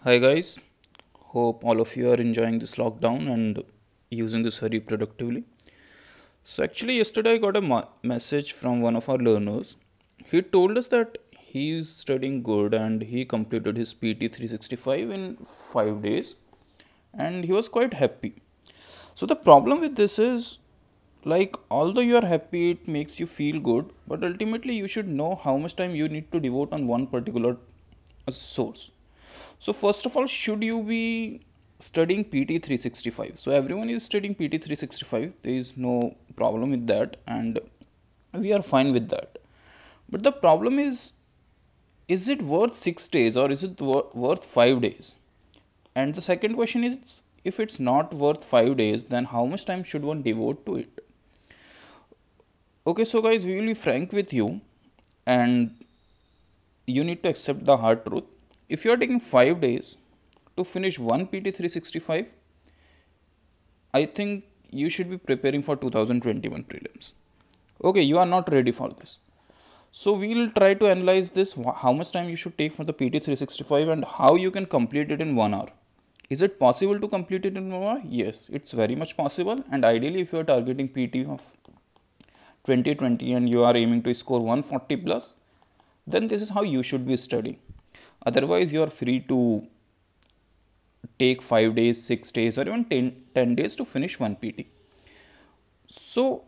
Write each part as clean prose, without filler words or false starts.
Hi guys, hope all of you are enjoying this lockdown and using this very productively. So actually yesterday I got a message from one of our learners. He told us that he is studying good and he completed his PT365 in 5 days and he was quite happy. So the problem with this is, like, although you are happy, it makes you feel good, but ultimately you should know how much time you need to devote on one particular source. So first of all, should you be studying PT365? So everyone is studying PT365. There is no problem with that, and we are fine with that. But the problem is it worth 6 days or is it worth 5 days? And the second question is, if it's not worth 5 days, then how much time should one devote to it? Okay, so guys, we will be frank with you, and you need to accept the hard truth. If you are taking 5 days to finish one PT365, I think you should be preparing for 2021 prelims. Okay, you are not ready for this. So we will try to analyze this, how much time you should take for the PT365 and how you can complete it in 1 hour. Is it possible to complete it in 1 hour? Yes, it's very much possible, and ideally if you are targeting PT of 2020 and you are aiming to score 140 plus, then this is how you should be studying. Otherwise, you are free to take 5 days, 6 days, or even 10 days to finish one PT. So,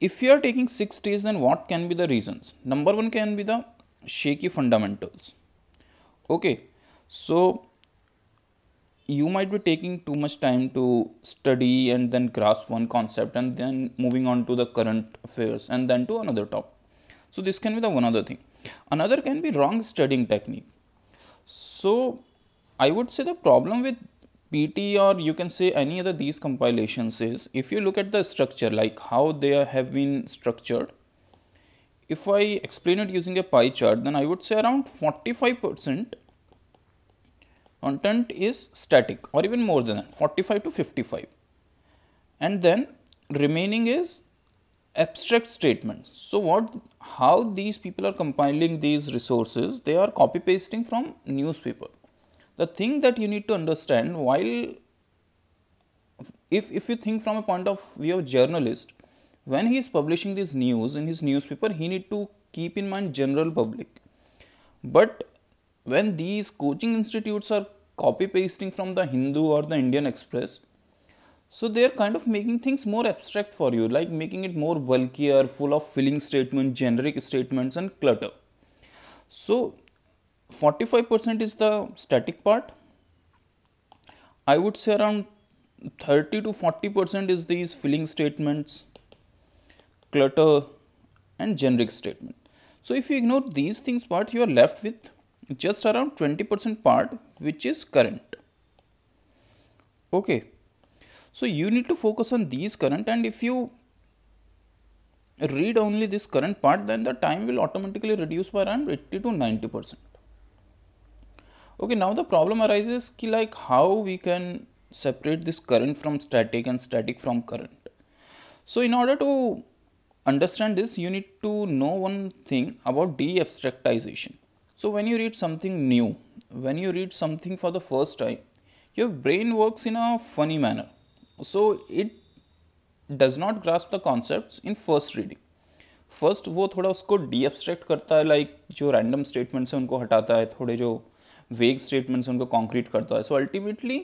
if you are taking 6 days, then what can be the reasons? Number one can be the shaky fundamentals. Okay, so you might be taking too much time to study and then grasp one concept and then moving on to the current affairs and then to another topic. So, this can be the one other thing. Another can be wrong studying technique. So I would say the problem with PT, or you can say any other these compilations, is if you look at the structure, like how they have been structured. If I explain it using a pie chart, then I would say around 45% content is static, or even more than that, 45 to 55. And then remaining is abstract statements. So how these people are compiling these resources, they are copy pasting from newspaper. The thing that you need to understand, while if you think from a point of view of journalist, when he is publishing this news in his newspaper, he need to keep in mind general public. But when these coaching institutes are copy pasting from the Hindu or the Indian Express, so they are kind of making things more abstract for you, like making it more bulkier, full of filling statements, generic statements, and clutter. So 45% is the static part. I would say around 30 to 40% is these filling statements, clutter, and generic statement. So if you ignore these things part, you are left with just around 20% part, which is current. Okay. So you need to focus on these current, and if you read only this current part, then the time will automatically reduce by around 80 to 90%. Okay, now the problem arises ki, like, how we can separate this current from static and static from current. So in order to understand this, you need to know one thing about de-abstractisation. So when you read something new, when you read something for the first time, your brain works in a funny manner. So it does not grasp the concepts in first reading. First वो थोड़ा उसको D abstract करता है, like जो random statements हैं उनको हटाता है, थोड़े जो वेग स्टेटमेंट्स हैं उनको कॉन्क्रीट करता है. So ultimately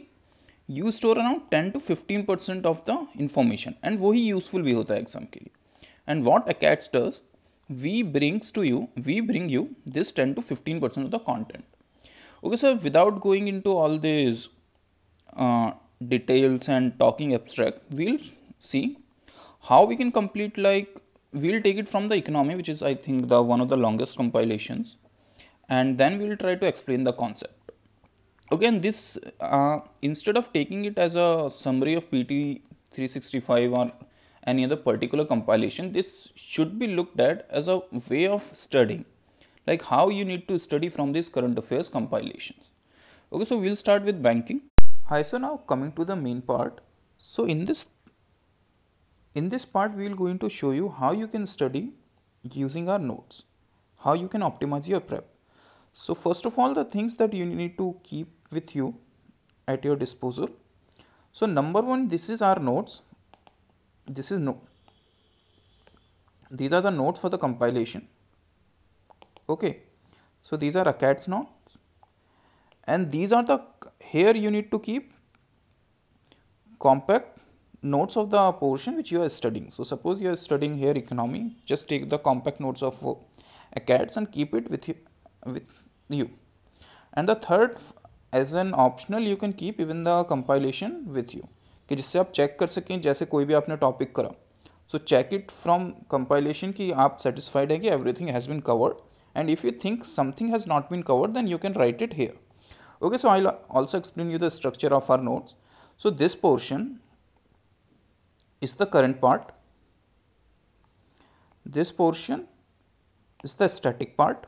you store around 10 to 15% of the information, and वही यूजफुल भी होता है एग्जाम के लिए. And what Acads does, we bring you this 10 to 15% of the content. Okay, so without going into all these details and talking abstract, we'll see how we can complete, like, we'll take it from the economy, which is I think the one of the longest compilations, and then we'll try to explain the concept. Okay, and this instead of taking it as a summary of PT365 or any other particular compilation, this should be looked at as a way of studying, like how you need to study from these current affairs compilations. Okay, so we'll start with banking. Hi, so now coming to the main part. So in this part, we will going to show you how you can study using our notes, how you can optimize your prep. So first of all, the things that you need to keep with you at your disposal. So number one, this is our notes. These are the notes for the compilation. Okay, so these are Acads notes, and these are the, here you need to keep compact notes of the portion which you are studying. So suppose you are studying here economy, just take the compact notes of Acads and keep it with you. And the third, as an optional, you can keep even the compilation with you, कि जिससे आप check कर सकें जैसे कोई भी आपने topic करा. So check it from compilation कि आप satisfied है कि everything has been covered, and if you think something has not been covered, then you can write it here. Okay, so I'll also explain you the structure of our notes. So this portion is the current part. This portion is the static part.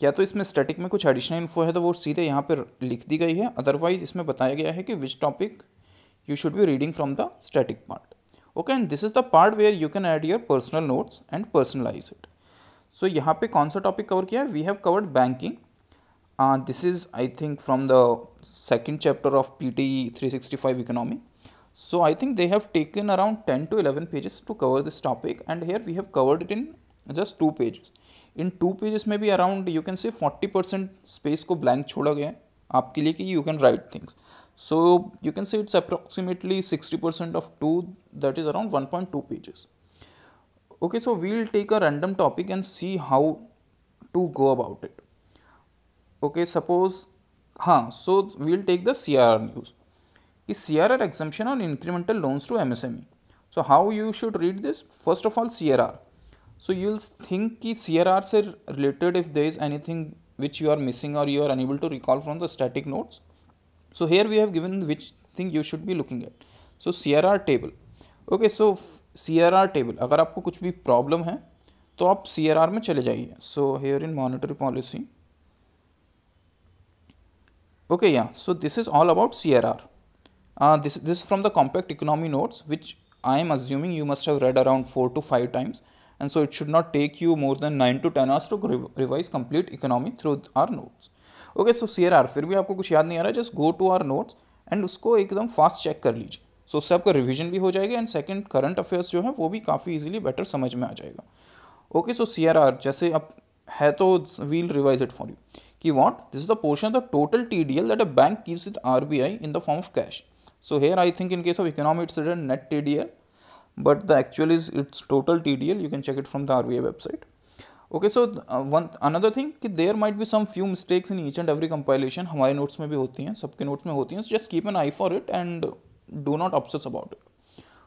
या तो इसमें static में कुछ additional info है तो वो सीधे यहाँ पर लिख दी गई है, अदरवाइज इसमें बताया गया है कि which topic you should be reading from the static part. Okay, and this is the part where you can add your personal notes and personalize it. So यहाँ पे कौन सा टॉपिक कवर किया है? We have covered banking. This is I think from the second chapter of PT365 economy. So I think they have taken around 10 to 11 pages to cover this topic, and here we have covered it in just 2 pages. In 2 pages में भी around you can say 40% space को blank छोड़ा गया है आपके लिए कि you can write things. So you can say it's approximately 60% of 2, that is around 1.2 pages. Okay, so we'll take a random topic and see how to go about it. Okay, suppose, so we'll take the CRR news. Is CRR exemption on incremental loans to MSME. So how you should read this? First of all, CRR. So you'll think कि CRR से related if there is anything which you are missing or you are unable to recall from the static notes. So here we have given which thing you should be looking at. So CRR table. Okay, so CRR table, अगर आपको कुछ भी problem है तो आप CRR में चले जाइए. So here in monetary policy. Okay, yeah. So this is all about CRR. This is from the compact economy notes, which I am assuming you must have read around 4 to 5 times, and so it should not take you more than 9 to 10 hours to revise complete economy through our notes. Okay, so CRR फिर भी आपको कुछ याद नहीं आ रहा है, just go to our notes and उसको एकदम फास्ट चेक कर लीजिए. सो उससे आपका रिवीजन भी हो जाएगा एंड सेकंड करंट अफेयर्स जो है वो भी काफ़ी इजीली बेटर समझ में आ जाएगा. ओके, सो CRR जैसे अब है तो we'll revise it for you कि what this is the portion of the total TDL that a bank keeps with RBI in the form of cash. So here I think in case of economy it's written net TDL, but the actual is its total TDL. You can check it from the RBI website. Okay, so another thing कि there might be some few mistakes in each and every compilation. हमारे notes में भी होती हैं, सबके notes में होती हैं. So just keep an eye for it and do not obsess about it.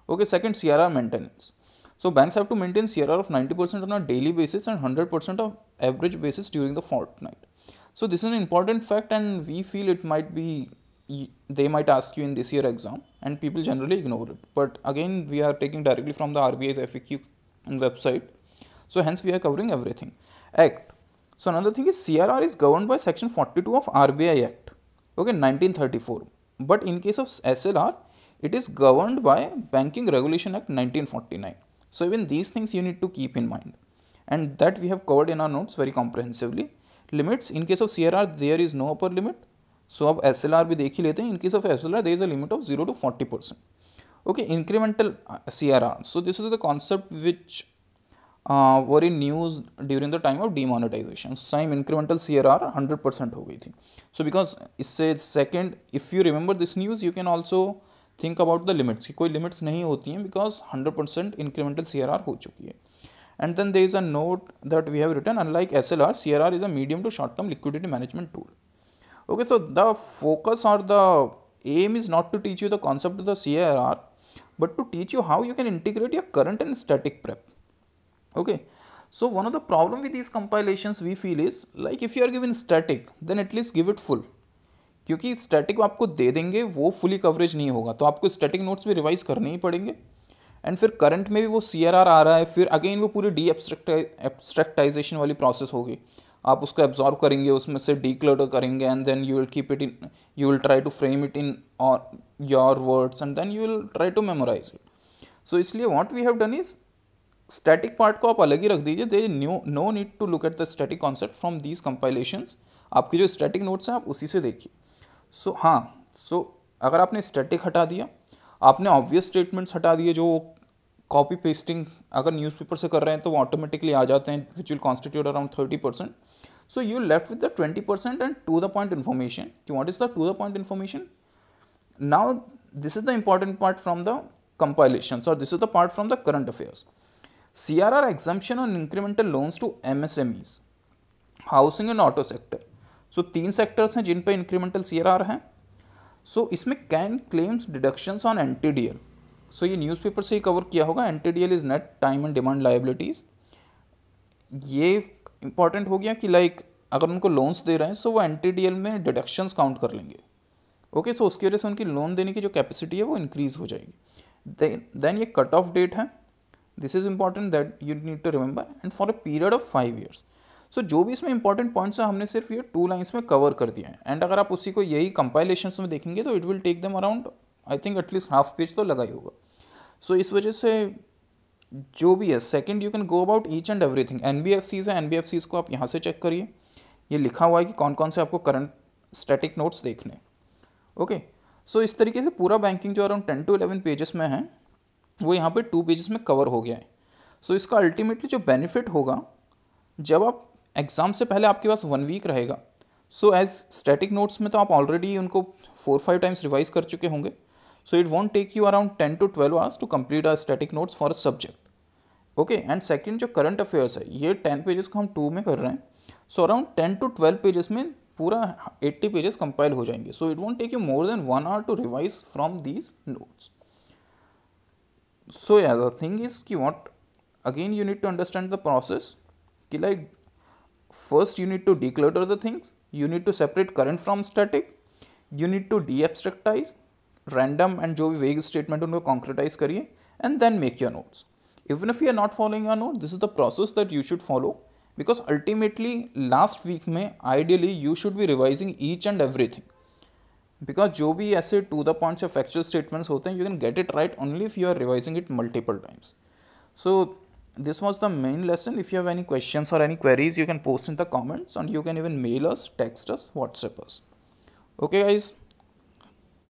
Okay, second, CRR maintenance. So banks have to maintain CRR of 90% on a daily basis and 100% of average basis during the fortnight. So this is an important fact, and we feel it might be, they might ask you in this year exam, and people generally ignore it. But again, we are taking directly from the RBI's FAQ website. So hence we are covering everything. Act. So another thing is CRR is governed by section 42 of RBI Act. Okay, 1934. But in case of SLR, it is governed by Banking Regulation Act 1949. So even these things you need to keep in mind. And that we have covered in our notes very comprehensively. Limits. In case of CRR, there is no upper limit. So अब SLR भी देख ही लेते हैं. In case of SLR, there is a limit of 0 to 40%. Okay, incremental CRR. So this is the concept which were in news during the time of demonetization. Same incremental CRR 100% हो गई थी. So because इससे second, if you remember this news, you can also think about the limits कि कोई limits नहीं होती हैं because 100% incremental CRR हो चुकी है. And then there is a note that we have written, unlike SLR, CRR is a medium to short term liquidity management tool. Okay, so the focus or the aim is not to teach you the concept of the CRR, but to teach you how you can integrate your current and static prep. Okay, so one of the problem with these compilations we feel is like if you are given static, then at least give it full. क्योंकि static आपको दे देंगे वो fully coverage नहीं होगा, तो आपको static notes भी revise करने ही पड़ेंगे. एंड फिर करंट में भी वो CRR आ रहा है, फिर अगेन वो पूरी de-abstractisation वाली प्रोसेस होगी. आप उसको एब्जॉर्व करेंगे, उसमें से declutter करेंगे, and then you will keep it in, you will try to frame it in your words, and then you will try to memorise it. So इसलिए what we have done is static part को आप अलग ही रख दीजिए. They no need to look at the static concept from these compilations. आपकी जो static notes हैं आप उसी से देखिए. सो अगर आपने स्टैटिक हटा दिया, आपने ऑब्वियस स्टेटमेंट्स हटा दिए जो कॉपी पेस्टिंग अगर न्यूज़पेपर से कर रहे हैं तो वो ऑटोमेटिकली आ जाते हैं, which will constitute around 30%. So you left with the 20% and to the point information. What is the to the point information? Now this is the important part from the compilations, or this is the part from the current affairs. CRR exemption on incremental loans to MSMEs, housing and auto sector. So 3 sectors हैं जिन पे incremental CRR हैं. सो इसमें can claims deductions on NTDL. सो ये newspaper से ही cover किया होगा. NTDL is net time and demand liabilities. ये important हो गया कि लाइक अगर उनको लोन्स दे रहे हैं तो वो NTDL में डिडक्शंस काउंट कर लेंगे. ओके, सो उसकी वजह से उनकी लोन देने की जो कैपेसिटी है वो इंक्रीज हो जाएगी. देन ये कट ऑफ डेट है. This is important that you need to remember, and for a period of 5 years. सो जो भी इसमें इंपॉर्टेंट पॉइंट्स हैं हमने सिर्फ ये 2 लाइन्स में कवर कर दिया है. एंड अगर आप उसी को यही कंपाइलेशंस में देखेंगे तो it will take them around I think at least half page तो लगा ही होगा. सो इस वजह से जो भी है, second you can go about each and everything. NBFCs है, NBFCs को आप यहाँ से चेक करिए. ये लिखा हुआ है कि कौन कौन से आपको करंट स्टैटिक नोट्स देखने. ओके, सो इस तरीके से पूरा बैंकिंग जो अराउंड 10 to 11 पेजेस में है वो यहाँ पे 2 पेजेस में कवर हो गया है. सो इसका अल्टीमेटली जो बेनिफिट होगा, जब आप एग्ज़ाम से पहले आपके पास 1 वीक रहेगा, सो एज स्टैटिक नोट्स में तो आप ऑलरेडी उनको 4-5 टाइम्स रिवाइज कर चुके होंगे. So it won't take you around 10 to 12 hours to complete our static notes for a subject. Okay, and second जो करंट अफेयर्स है, ये 10 पेजेस को हम 2 में कर रहे हैं. सो अराउंड 10 to 12 पेजेस में पूरा 80 पेजेस कंपाइल हो जाएंगे. So it won't take you more than 1 hour to revise from these notes. So yeah the thing is कि what again you need to understand the process कि like first you need to declutter the things, you need to separate current from static, you need to de-abstractize random and जो भी vague statement उनको concretize करिए, and then make your notes. Even if you are not following your note, this is the process that you should follow, because ultimately last week में ideally you should be revising each and everything, because जो भी ऐसे to the point से factual statements होते हैं you can get it right only if you are revising it multiple times. So this was the main lesson. If you have any questions or any queries, you can post in the comments, and you can even mail us, text us, WhatsApp us. Okay guys.